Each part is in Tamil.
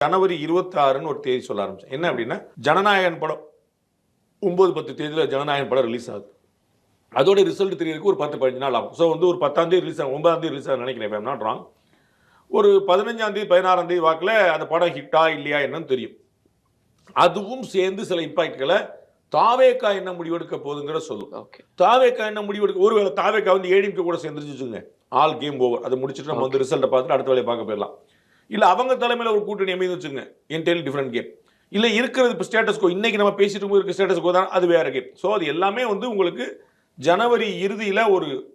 ஜனவரி 26ன்னு ஒரு தேதி சொல்ல ஆரம்பிச்சேன். என்ன அப்படின்னா, ஜனநாயகன் படம் 9-10 தேதியில ஜனநாயகன் படம் ரிலீஸ் ஆகுது. அதோட ரிசல்ட் தெரியறதுக்கு ஒரு 10-15 நாள் ஆகும். ஸோ வந்து ஒரு 10ஆம் தேதி ரிலீஸ் ஆகும், 9ஆம் தேதி ரிலீஸ் ஆகுதுன்னு நினைக்கிறேன், ஐம் நாட் ராங். ஒரு 15ஆம் தேதி 16ஆம் தேதி வாக்கில் அந்த படம் ஹிட்டா இல்லையா என்னன்னு தெரியும். அதுவும் சேர்ந்து சில இம்பாக்ட்களை தாவேக்கா என்ன முடிவெடுக்க போகுதுங்கிற சொல்லும். தாவேக்கா என்ன முடிவெடுக்க, ஒருவேளை தாவேக்கா வந்து ஏடிஎம்கே கூட சேர்ந்துருச்சுங்க, ஆல் கேம் ஓவர். அதை முடிச்சுட்டு நம்ம வந்து ரிசல்ட்டை பார்த்துட்டு அடுத்த வேலையை பார்க்க போயிடலாம். இல்லை அவங்க தலைமையில் ஒரு கூட்டணி அமைந்து வச்சுங்க, என்டையர்லி டிஃப்ரெண்ட் கேம். இல்லை இருக்கிறது இப்போ ஸ்டேட்டஸ் கோ, இன்னைக்கு நம்ம பேசிட்டு இருக்க ஸ்டேட்டஸ் கோ தான், அது வேற கேம். ஸோ அது எல்லாமே வந்து உங்களுக்கு ஜனவரி இறுதியில்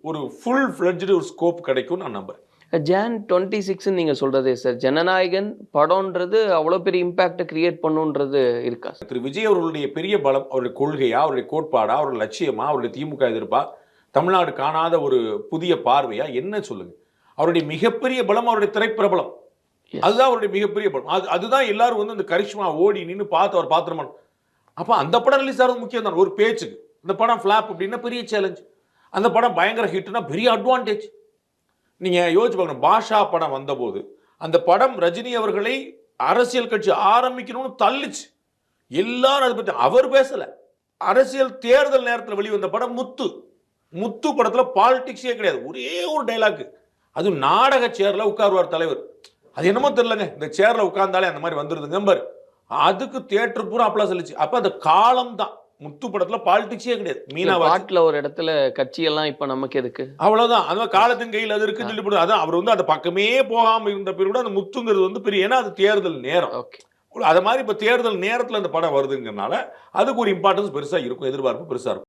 ஒரு ஃபுல் ஃப்ளெட்ஜ்டு ஒரு ஸ்கோப் கிடைக்கும் நான் நம்புறேன். Jan 26 நீங்க சொல்றதே சார், ஜனநாயகன் படம்ன்றது அவ்வளோ பெரிய இம்பாக்டை கிரியேட் பண்ணுன்றது இருக்கா? திரு விஜய் அவர்களுடைய பெரிய பலம் அவருடைய கொள்கையா, அவருடைய கோட்பாடா, அவருடைய லட்சியமா, அவருடைய திமுக எதிர்ப்பா, தமிழ்நாடு காணாத ஒரு புதிய பார்வையா, என்ன சொல்லுங்க? அவருடைய மிகப்பெரிய பலம் அவருடைய திரைப்பிரபலம். அதுதான் அவருடைய மிகப்பெரிய பலம். அதுதான் எல்லாரும் வந்து அந்த கரிஷ்மா ஓடி நின்று பார்த்து அவர் பாத்திரமான. அப்போ அந்த படம் ரிலீஸ் ஆகிறது முக்கியம் தான். ஒரு பேச்சுக்கு இந்த படம் ஃபிளாப் அப்படின்னா பெரிய சேலஞ்ச், அந்த படம் பயங்கர ஹிட்னா பெரிய அட்வான்டேஜ். நீங்க யோசிச்சு பார்க்கணும், பாஷா படம் வந்தபோது அந்த படம் ரஜினி அவர்களை அரசியல் கட்சி ஆரம்பிக்கணும்னு தள்ளிச்சு. எல்லாரும் அதை பற்றி அவர் பேசல. அரசியல் தேர்தல் நேரத்தில் வெளிவந்த படம் முத்து படத்தில் பாலிடிக்ஸே கிடையாது, ஒரே ஒரு டைலாக். அது நாடக சேர்ல உட்காருவார் தலைவர். அது என்னமோ தெரியலங்க, இந்த சேர்ல உட்கார்ந்தாலே அந்த மாதிரி வந்துருதுங்க பாரு. அதுக்கு தியேட்டர் பூரா அப்பலாம் சொல்லிச்சு. அப்ப அந்த காலம் தான். முத்து படத்துல பாலிடிக்ஸே கிடையாது. மீனாவாட்டில் ஒரு இடத்துல கட்சியெல்லாம் இப்ப நமக்கு எதுக்கு, அவ்வளவுதான். அந்த காலத்தின் கையில் அது இருக்குன்னு சொல்லி, அதான் அவர் வந்து அந்த பக்கமே போகாம இருந்த பேர் கூட அந்த முத்துங்கிறது வந்து பெரிய, ஏன்னா அது தேர்தல் நேரம். அது மாதிரி இப்ப தேர்தல் நேரத்துல அந்த படம் வருதுங்கிறதுனால அதுக்கு ஒரு இம்பார்ட்டன்ஸ் பெருசா இருக்கும், எதிர்பார்ப்பு பெருசா இருக்கும்.